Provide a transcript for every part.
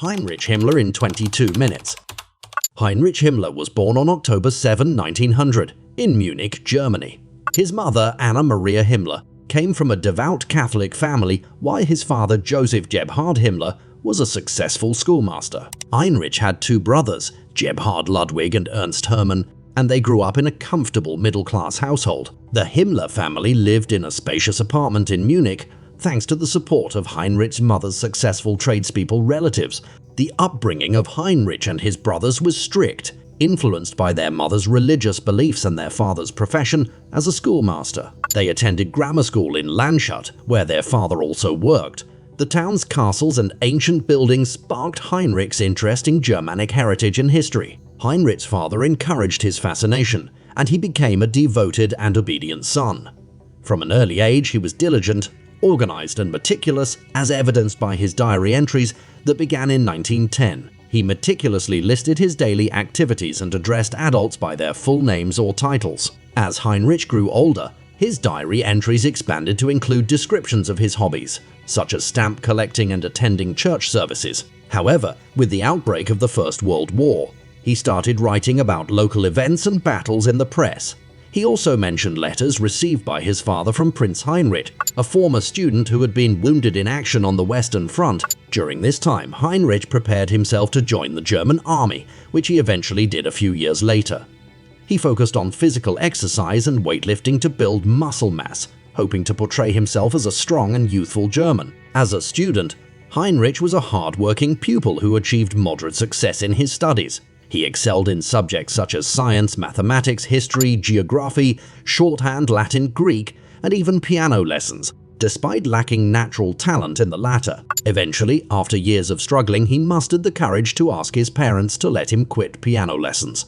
Heinrich Himmler in 22 minutes. Heinrich Himmler was born on October 7, 1900, in Munich, Germany. His mother, Anna Maria Himmler, came from a devout Catholic family, while his father, Joseph Gebhard Himmler, was a successful schoolmaster. Heinrich had two brothers, Gebhard Ludwig and Ernst Hermann, and they grew up in a comfortable middle-class household. The Himmler family lived in a spacious apartment in Munich, thanks to the support of Heinrich's mother's successful tradespeople relatives. The upbringing of Heinrich and his brothers was strict, influenced by their mother's religious beliefs and their father's profession as a schoolmaster. They attended grammar school in Landshut, where their father also worked. The town's castles and ancient buildings sparked Heinrich's interest in Germanic heritage and history. Heinrich's father encouraged his fascination, and he became a devoted and obedient son. From an early age, he was diligent, organized and meticulous, as evidenced by his diary entries that began in 1910. He meticulously listed his daily activities and addressed adults by their full names or titles. As Heinrich grew older, his diary entries expanded to include descriptions of his hobbies, such as stamp collecting and attending church services. However, with the outbreak of the First World War, he started writing about local events and battles in the press. He also mentioned letters received by his father from Prince Heinrich, a former student who had been wounded in action on the Western Front. During this time, Heinrich prepared himself to join the German army, which he eventually did a few years later. He focused on physical exercise and weightlifting to build muscle mass, hoping to portray himself as a strong and youthful German. As a student, Heinrich was a hard-working pupil who achieved moderate success in his studies. He excelled in subjects such as science, mathematics, history, geography, shorthand, Latin, Greek, and even piano lessons, despite lacking natural talent in the latter. Eventually, after years of struggling, he mustered the courage to ask his parents to let him quit piano lessons.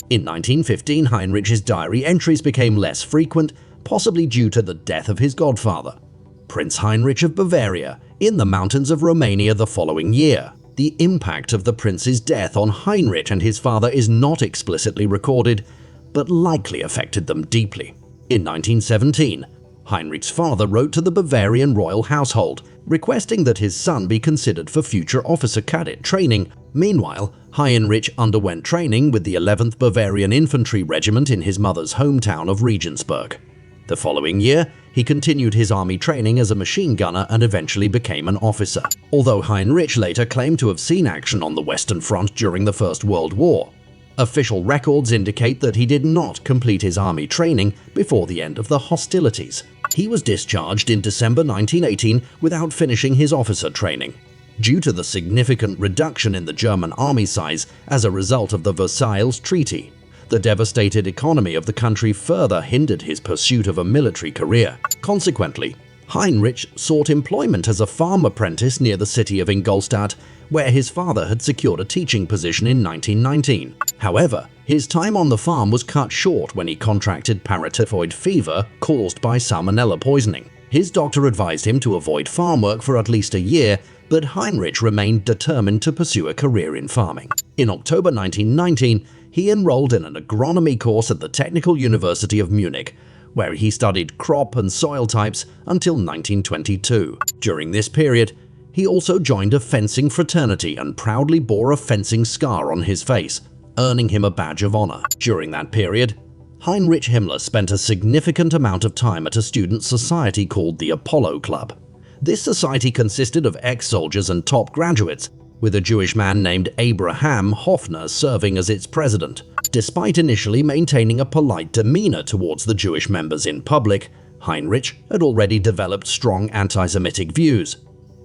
In 1915, Heinrich's diary entries became less frequent, possibly due to the death of his godfather, Prince Heinrich of Bavaria, in the mountains of Romania the following year. The impact of the prince's death on Heinrich and his father is not explicitly recorded, but likely affected them deeply. In 1917, Heinrich's father wrote to the Bavarian royal household, requesting that his son be considered for future officer cadet training. Meanwhile, Heinrich underwent training with the 11th Bavarian Infantry Regiment in his mother's hometown of Regensburg. The following year, he continued his army training as a machine gunner and eventually became an officer. Although Heinrich later claimed to have seen action on the Western Front during the First World War, official records indicate that he did not complete his army training before the end of the hostilities. He was discharged in December 1918 without finishing his officer training. Due to the significant reduction in the German army size as a result of the Versailles Treaty, the devastated economy of the country further hindered his pursuit of a military career. Consequently, Heinrich sought employment as a farm apprentice near the city of Ingolstadt, where his father had secured a teaching position in 1919. However, his time on the farm was cut short when he contracted paratyphoid fever caused by salmonella poisoning. His doctor advised him to avoid farm work for at least a year, but Heinrich remained determined to pursue a career in farming. In October 1919, he enrolled in an agronomy course at the Technical University of Munich, where he studied crop and soil types until 1922. During this period, he also joined a fencing fraternity and proudly bore a fencing scar on his face, earning him a badge of honor. During that period, Heinrich Himmler spent a significant amount of time at a student society called the Apollo Club. This society consisted of ex-soldiers and top graduates, with a Jewish man named Abraham Hofner serving as its president. Despite initially maintaining a polite demeanor towards the Jewish members in public, Heinrich had already developed strong anti-Semitic views.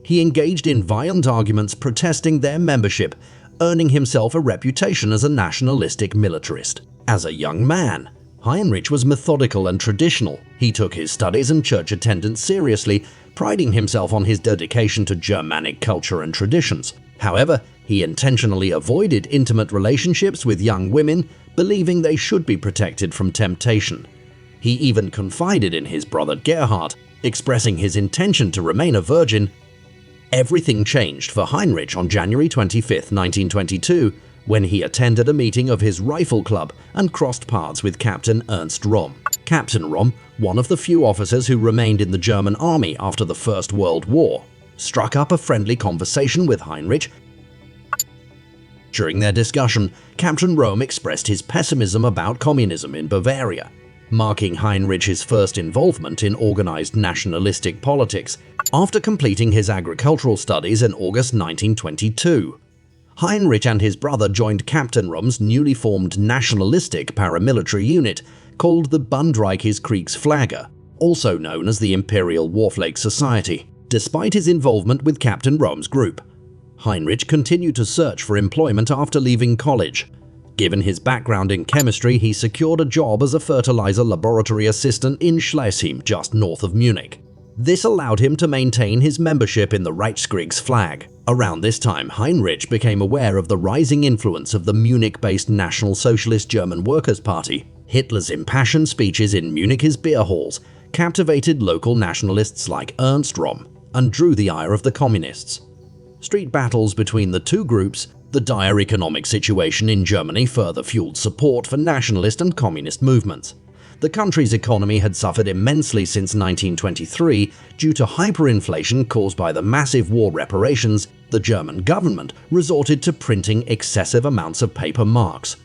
He engaged in violent arguments protesting their membership, earning himself a reputation as a nationalistic militarist. As a young man, Heinrich was methodical and traditional. He took his studies and church attendance seriously, priding himself on his dedication to Germanic culture and traditions. However, he intentionally avoided intimate relationships with young women, believing they should be protected from temptation. He even confided in his brother Gerhard, expressing his intention to remain a virgin. Everything changed for Heinrich on January 25, 1922, when he attended a meeting of his rifle club and crossed paths with Captain Ernst Röhm. Captain Röhm, one of the few officers who remained in the German army after the First World War, struck up a friendly conversation with Heinrich. During their discussion, Captain Röhm expressed his pessimism about communism in Bavaria, marking Heinrich's first involvement in organized nationalistic politics after completing his agricultural studies in August 1922. Heinrich and his brother joined Captain Röhm's newly formed nationalistic paramilitary unit called the Bundreiches Kriegsflagge, also known as the Imperial Warflag Society. Despite his involvement with Captain Röhm's group, Heinrich continued to search for employment after leaving college. Given his background in chemistry, he secured a job as a fertilizer laboratory assistant in Schleswig, just north of Munich. This allowed him to maintain his membership in the Reichskriegsflagge. Around this time, Heinrich became aware of the rising influence of the Munich-based National Socialist German Workers' Party. Hitler's impassioned speeches in Munich's beer halls captivated local nationalists like Ernst Röhm and drew the ire of the communists. Street battles between the two groups, the dire economic situation in Germany further fueled support for nationalist and communist movements. The country's economy had suffered immensely since 1923 due to hyperinflation caused by the massive war reparations. The German government resorted to printing excessive amounts of paper marks.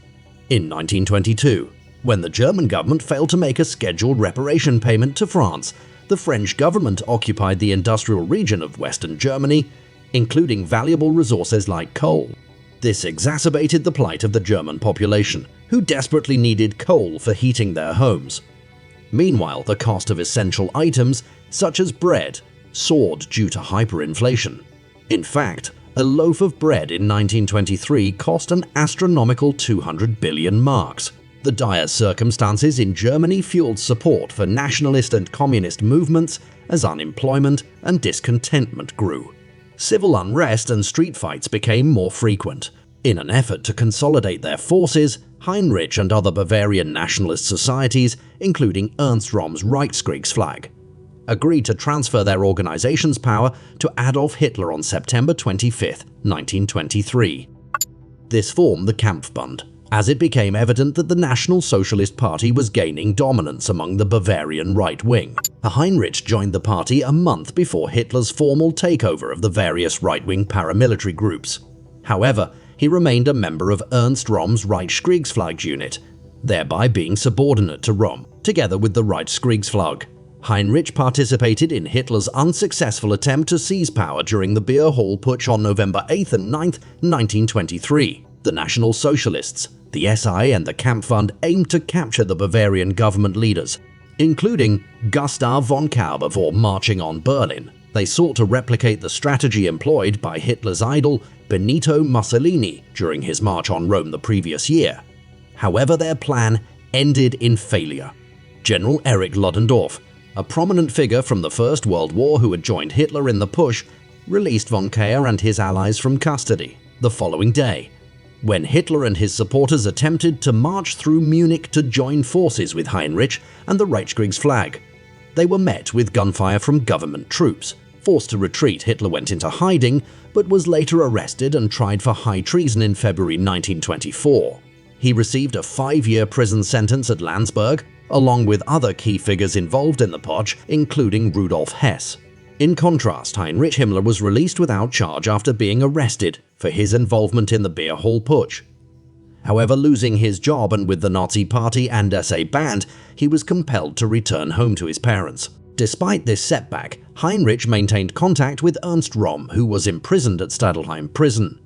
In 1922, when the German government failed to make a scheduled reparation payment to France, the French government occupied the industrial region of Western Germany, including valuable resources like coal. This exacerbated the plight of the German population, who desperately needed coal for heating their homes. Meanwhile, the cost of essential items, such as bread, soared due to hyperinflation. In fact, a loaf of bread in 1923 cost an astronomical 200 billion marks. The dire circumstances in Germany fueled support for nationalist and communist movements as unemployment and discontentment grew. Civil unrest and street fights became more frequent. In an effort to consolidate their forces, Heinrich and other Bavarian nationalist societies, including Ernst Röhm's Reichskriegsflagge, agreed to transfer their organization's power to Adolf Hitler on September 25, 1923. This formed the Kampfbund, as it became evident that the National Socialist Party was gaining dominance among the Bavarian right wing. Heinrich joined the party a month before Hitler's formal takeover of the various right-wing paramilitary groups. However, he remained a member of Ernst Röhm's Reichskriegsflagge unit, thereby being subordinate to Röhm, together with the Reichskriegsflagge. Heinrich participated in Hitler's unsuccessful attempt to seize power during the Beer Hall Putsch on November 8 and 9, 1923. The National Socialists, the SI and the Kampfbund aimed to capture the Bavarian government leaders, including Gustav von Kahr before marching on Berlin. They sought to replicate the strategy employed by Hitler's idol Benito Mussolini during his march on Rome the previous year. However, their plan ended in failure. General Erich Ludendorff, a prominent figure from the First World War who had joined Hitler in the Putsch, released von Kahr and his allies from custody the following day, when Hitler and his supporters attempted to march through Munich to join forces with Heinrich and the Reichskriegsflagge. They were met with gunfire from government troops. Forced to retreat, Hitler went into hiding, but was later arrested and tried for high treason in February 1924. He received a 5-year prison sentence at Landsberg, along with other key figures involved in the putsch, including Rudolf Hess. In contrast, Heinrich Himmler was released without charge after being arrested for his involvement in the Beer Hall Putsch. However, losing his job and with the Nazi Party and SA banned, he was compelled to return home to his parents. Despite this setback, Heinrich maintained contact with Ernst Röhm, who was imprisoned at Stadelheim prison.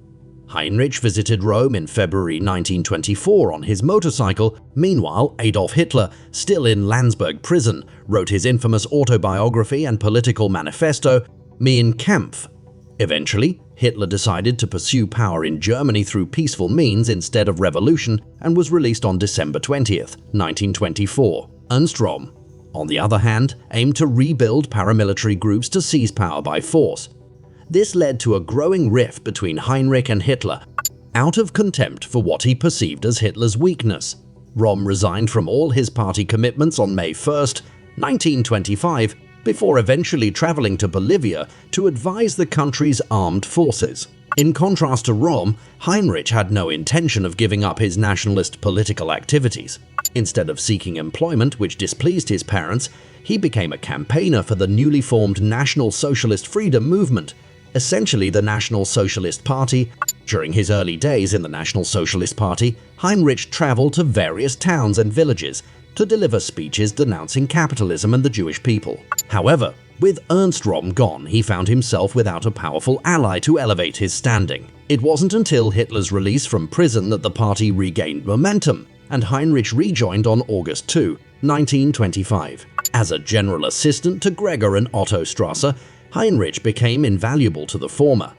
Heinrich visited Rome in February 1924 on his motorcycle. Meanwhile, Adolf Hitler, still in Landsberg prison, wrote his infamous autobiography and political manifesto, Mein Kampf. Eventually, Hitler decided to pursue power in Germany through peaceful means instead of revolution and was released on December 20, 1924. Ernst Röhm, on the other hand, aimed to rebuild paramilitary groups to seize power by force. This led to a growing rift between Heinrich and Hitler, out of contempt for what he perceived as Hitler's weakness. Röhm resigned from all his party commitments on May 1, 1925, before eventually traveling to Bolivia to advise the country's armed forces. In contrast to Röhm, Heinrich had no intention of giving up his nationalist political activities. Instead of seeking employment, which displeased his parents, he became a campaigner for the newly formed National Socialist Freedom Movement, essentially the National Socialist Party. During his early days in the National Socialist Party, Heinrich traveled to various towns and villages to deliver speeches denouncing capitalism and the Jewish people. However, with Ernst Röhm gone, he found himself without a powerful ally to elevate his standing. It wasn't until Hitler's release from prison that the party regained momentum, and Heinrich rejoined on August 2, 1925. As a general assistant to Gregor and Otto Strasser, Heinrich became invaluable to the former.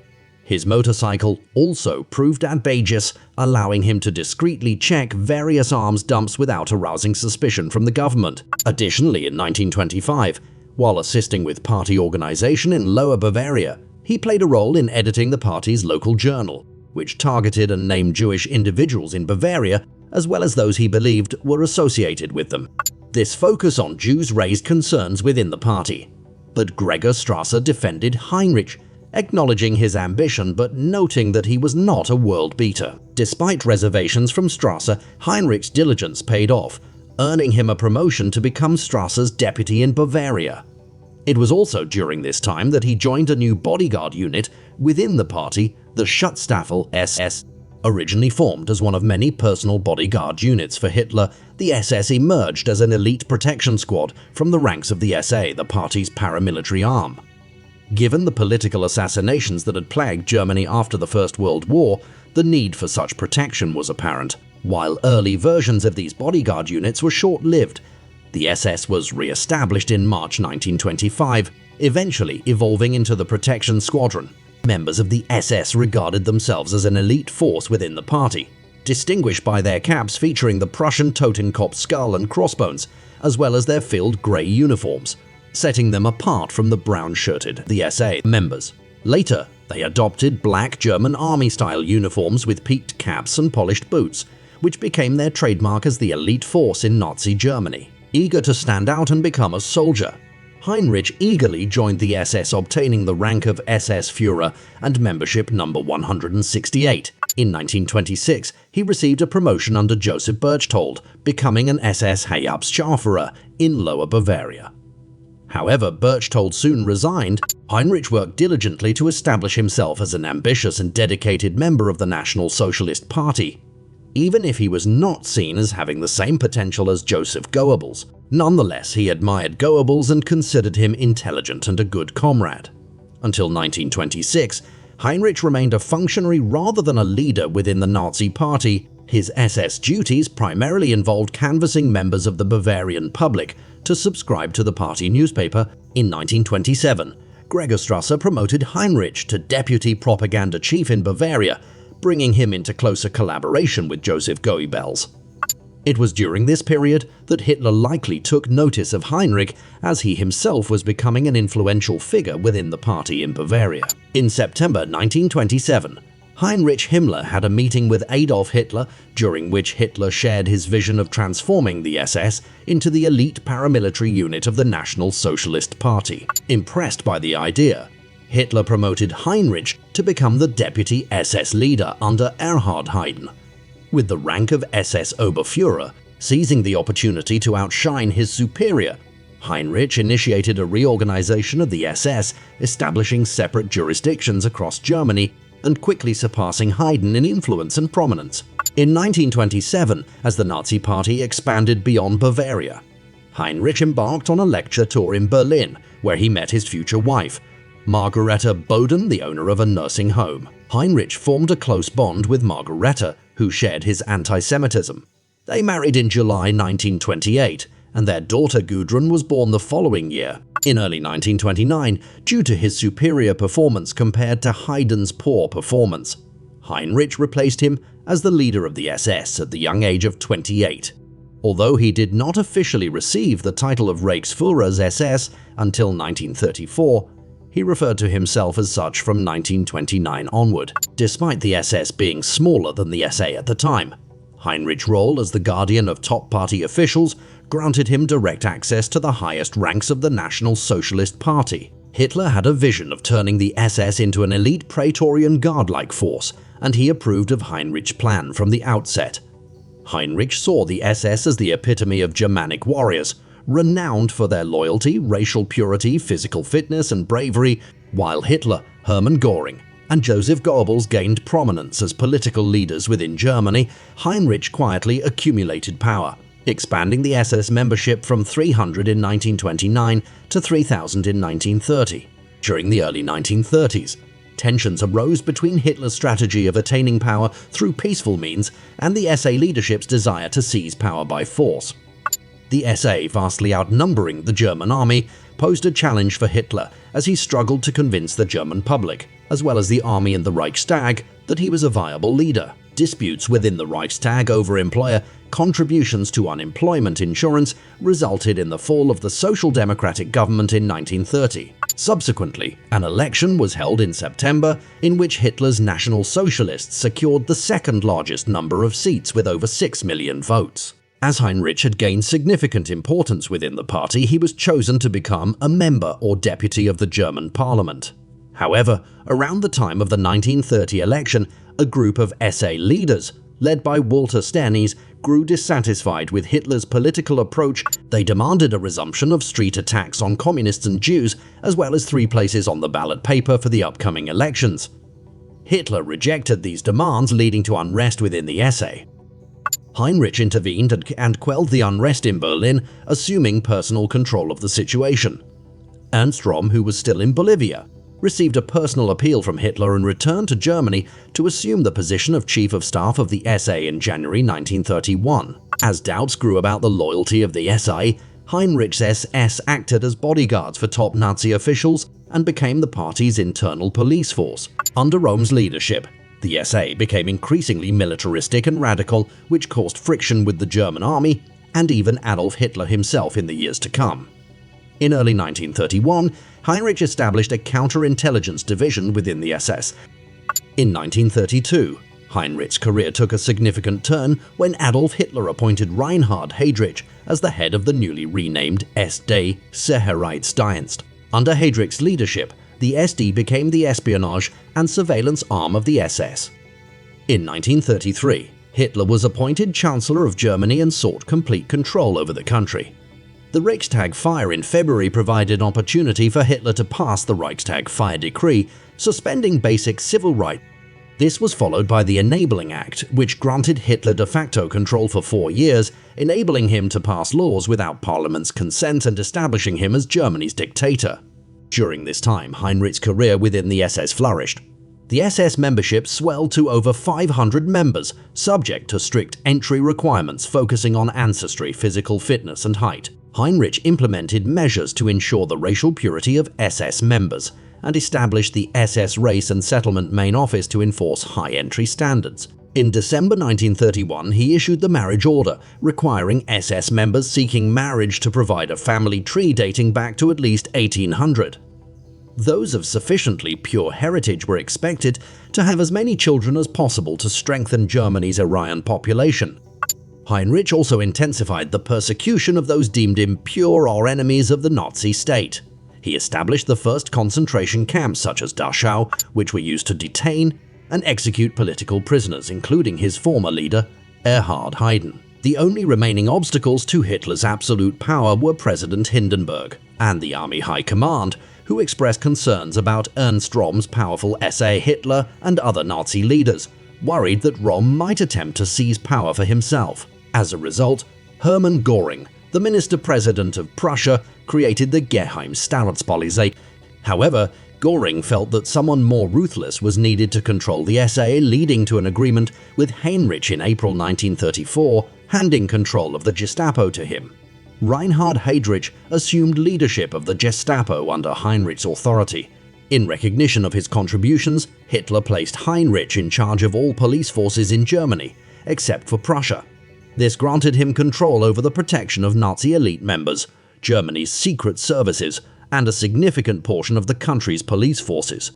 His motorcycle also proved advantageous, allowing him to discreetly check various arms dumps without arousing suspicion from the government. Additionally, in 1925, while assisting with party organization in Lower Bavaria, he played a role in editing the party's local journal, which targeted and named Jewish individuals in Bavaria, as well as those he believed were associated with them. This focus on Jews raised concerns within the party, but Gregor Strasser defended Heinrich, acknowledging his ambition but noting that he was not a world beater. Despite reservations from Strasser, Heinrich's diligence paid off, earning him a promotion to become Strasser's deputy in Bavaria. It was also during this time that he joined a new bodyguard unit within the party, the Schutzstaffel SS. Originally formed as one of many personal bodyguard units for Hitler, the SS emerged as an elite protection squad from the ranks of the SA, the party's paramilitary arm. Given the political assassinations that had plagued Germany after the First World War, the need for such protection was apparent. While early versions of these bodyguard units were short-lived, the SS was re-established in March 1925, eventually evolving into the Protection Squadron. Members of the SS regarded themselves as an elite force within the party, distinguished by their caps featuring the Prussian Totenkopf skull and crossbones, as well as their filled grey uniforms, setting them apart from the brown-shirted SA members. Later, they adopted black German army-style uniforms with peaked caps and polished boots, which became their trademark as the elite force in Nazi Germany. Eager to stand out and become a soldier, Heinrich eagerly joined the SS, obtaining the rank of SS Führer and membership number 168. In 1926, he received a promotion under Joseph Berchtold, becoming an SS Stabsführer in Lower Bavaria. However, Berchtold soon resigned. Heinrich worked diligently to establish himself as an ambitious and dedicated member of the National Socialist Party, even if he was not seen as having the same potential as Joseph Goebbels. Nonetheless, he admired Goebbels and considered him intelligent and a good comrade. Until 1926, Heinrich remained a functionary rather than a leader within the Nazi Party. His SS duties primarily involved canvassing members of the Bavarian public to subscribe to the party newspaper. In 1927, Gregor Strasser promoted Heinrich to deputy propaganda chief in Bavaria, bringing him into closer collaboration with Joseph Goebbels. It was during this period that Hitler likely took notice of Heinrich, as he himself was becoming an influential figure within the party in Bavaria. In September 1927, Heinrich Himmler had a meeting with Adolf Hitler, during which Hitler shared his vision of transforming the SS into the elite paramilitary unit of the National Socialist Party. Impressed by the idea, Hitler promoted Heinrich to become the deputy SS leader under Erhard Heiden, with the rank of SS Oberführer. Seizing the opportunity to outshine his superior, Heinrich initiated a reorganization of the SS, establishing separate jurisdictions across Germany and quickly surpassing Heiden in influence and prominence. In 1927, as the Nazi Party expanded beyond Bavaria, Heinrich embarked on a lecture tour in Berlin, where he met his future wife, Margareta Boden, the owner of a nursing home. Heinrich formed a close bond with Margareta, who shared his anti-Semitism. They married in July 1928, and their daughter Gudrun was born the following year. In early 1929, due to his superior performance compared to Heiden's poor performance, Heinrich replaced him as the leader of the SS at the young age of 28. Although he did not officially receive the title of Reichsführer's SS until 1934, he referred to himself as such from 1929 onward. Despite the SS being smaller than the SA at the time, Heinrich's role as the guardian of top party officials granted him direct access to the highest ranks of the National Socialist Party. Hitler had a vision of turning the SS into an elite Praetorian Guard-like force, and he approved of Heinrich's plan from the outset. Heinrich saw the SS as the epitome of Germanic warriors, renowned for their loyalty, racial purity, physical fitness, and bravery, while Hitler, Hermann Göring, and Joseph Goebbels gained prominence as political leaders within Germany. Heinrich quietly accumulated power, expanding the SS membership from 300 in 1929 to 3,000 in 1930. During the early 1930s, tensions arose between Hitler's strategy of attaining power through peaceful means and the SA leadership's desire to seize power by force. The SA, vastly outnumbering the German army, posed a challenge for Hitler as he struggled to convince the German public, as well as the army and the Reichstag, that he was a viable leader. Disputes within the Reichstag over employer contributions to unemployment insurance resulted in the fall of the Social Democratic government in 1930. Subsequently, an election was held in September in which Hitler's National Socialists secured the second largest number of seats with over 6 million votes. As Heinrich had gained significant importance within the party, he was chosen to become a member or deputy of the German parliament. However, around the time of the 1930 election, a group of SA leaders, led by Walter Sternes, grew dissatisfied with Hitler's political approach. They demanded a resumption of street attacks on communists and Jews, as well as 3 places on the ballot paper for the upcoming elections. Hitler rejected these demands, leading to unrest within the SA. Heinrich intervened and quelled the unrest in Berlin, assuming personal control of the situation. Ernst Röhm, who was still in Bolivia, received a personal appeal from Hitler and returned to Germany to assume the position of Chief of Staff of the SA in January 1931. As doubts grew about the loyalty of the SA, Heinrich's SS acted as bodyguards for top Nazi officials and became the party's internal police force. Under Röhm's leadership, the SA became increasingly militaristic and radical, which caused friction with the German army and even Adolf Hitler himself in the years to come. In early 1931, Heinrich established a counterintelligence division within the SS. In 1932, Heinrich's career took a significant turn when Adolf Hitler appointed Reinhard Heydrich as the head of the newly renamed SD Sicherheitsdienst. Under Heydrich's leadership, the SD became the espionage and surveillance arm of the SS. In 1933, Hitler was appointed Chancellor of Germany and sought complete control over the country. The Reichstag fire in February provided opportunity for Hitler to pass the Reichstag fire decree, suspending basic civil rights. This was followed by the Enabling Act, which granted Hitler de facto control for 4 years, enabling him to pass laws without Parliament's consent and establishing him as Germany's dictator. During this time, Heinrich's career within the SS flourished. The SS membership swelled to over 500 members, subject to strict entry requirements focusing on ancestry, physical fitness, and height. Heinrich implemented measures to ensure the racial purity of SS members and established the SS Race and Settlement Main Office to enforce high entry standards. In December 1931, he issued the marriage order, requiring SS members seeking marriage to provide a family tree dating back to at least 1800. Those of sufficiently pure heritage were expected to have as many children as possible to strengthen Germany's Aryan population. Heinrich also intensified the persecution of those deemed impure or enemies of the Nazi state. He established the first concentration camps such as Dachau, which were used to detain and execute political prisoners, including his former leader, Erhard Heiden. The only remaining obstacles to Hitler's absolute power were President Hindenburg and the Army High Command, who expressed concerns about Ernst Röhm's powerful SA Hitler and other Nazi leaders, worried that Röhm might attempt to seize power for himself. As a result, Hermann Göring, the minister-president of Prussia, created the Geheimstaatspolizei. However, Göring felt that someone more ruthless was needed to control the SA, leading to an agreement with Heinrich in April 1934, handing control of the Gestapo to him. Reinhard Heydrich assumed leadership of the Gestapo under Heinrich's authority. In recognition of his contributions, Hitler placed Heinrich in charge of all police forces in Germany, except for Prussia. This granted him control over the protection of Nazi elite members, Germany's secret services, and a significant portion of the country's police forces.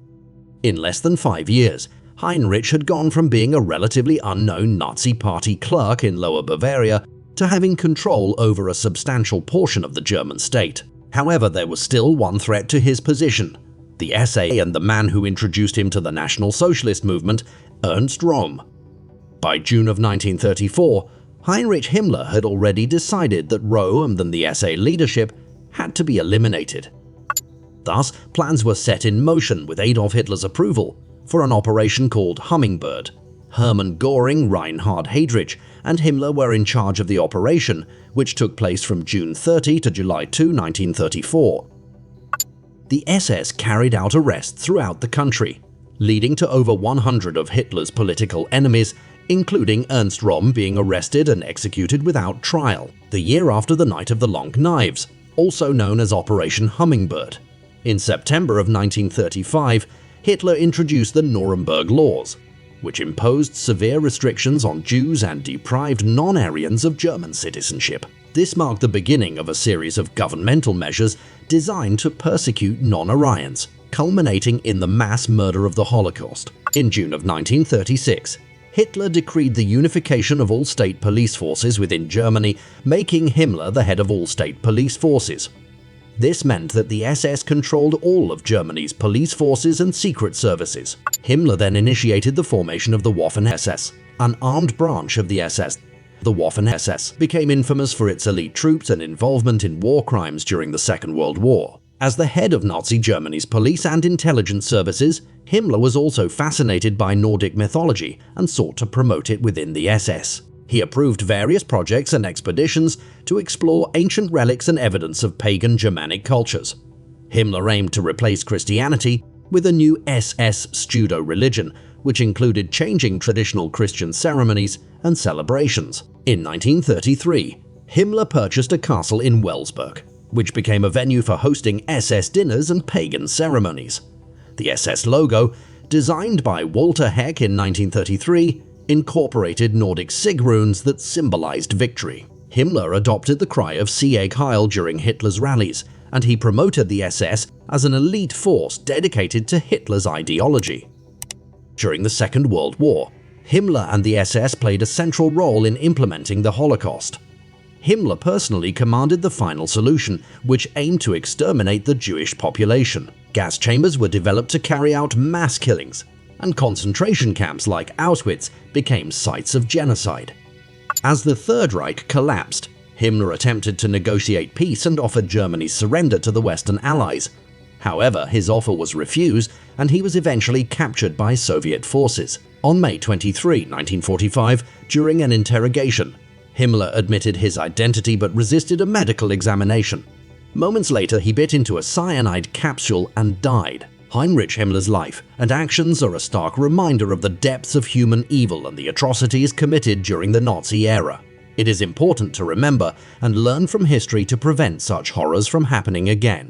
In less than 5 years, Heinrich had gone from being a relatively unknown Nazi party clerk in Lower Bavaria to having control over a substantial portion of the German state. However, there was still one threat to his position: the SA and the man who introduced him to the National Socialist movement, Ernst Röhm. By June of 1934, Heinrich Himmler had already decided that Röhm and the SA leadership had to be eliminated. Thus, plans were set in motion with Adolf Hitler's approval for an operation called Hummingbird. Hermann Göring, Reinhard Heydrich, and Himmler were in charge of the operation, which took place from June 30 to July 2, 1934. The SS carried out arrests throughout the country, leading to over 100 of Hitler's political enemies, including Ernst Röhm being arrested and executed without trial, the year after the Night of the Long Knives, also known as Operation Hummingbird. In September of 1935, Hitler introduced the Nuremberg Laws, which imposed severe restrictions on Jews and deprived non-Aryans of German citizenship. This marked the beginning of a series of governmental measures designed to persecute non-Aryans, culminating in the mass murder of the Holocaust. In June of 1936, Hitler decreed the unification of all state police forces within Germany, making Himmler the head of all state police forces. This meant that the SS controlled all of Germany's police forces and secret services. Himmler then initiated the formation of the Waffen-SS, an armed branch of the SS. The Waffen-SS became infamous for its elite troops and involvement in war crimes during the Second World War. As the head of Nazi Germany's police and intelligence services, Himmler was also fascinated by Nordic mythology and sought to promote it within the SS. He approved various projects and expeditions to explore ancient relics and evidence of pagan Germanic cultures. Himmler aimed to replace Christianity with a new SS pseudo-religion, which included changing traditional Christian ceremonies and celebrations. In 1933, Himmler purchased a castle in Welsburg, which became a venue for hosting SS dinners and pagan ceremonies. The SS logo, designed by Walter Heck in 1933, incorporated Nordic sig runes that symbolized victory. Himmler adopted the cry of Sieg Heil during Hitler's rallies, and he promoted the SS as an elite force dedicated to Hitler's ideology. During the Second World War, Himmler and the SS played a central role in implementing the Holocaust. Himmler personally commanded the final solution, which aimed to exterminate the Jewish population. Gas chambers were developed to carry out mass killings, and concentration camps like Auschwitz became sites of genocide. As the Third Reich collapsed, Himmler attempted to negotiate peace and offered Germany's surrender to the Western Allies. However, his offer was refused, and he was eventually captured by Soviet forces. On May 23, 1945, during an interrogation, Himmler admitted his identity but resisted a medical examination. Moments later, he bit into a cyanide capsule and died. Heinrich Himmler's life and actions are a stark reminder of the depths of human evil and the atrocities committed during the Nazi era. It is important to remember and learn from history to prevent such horrors from happening again.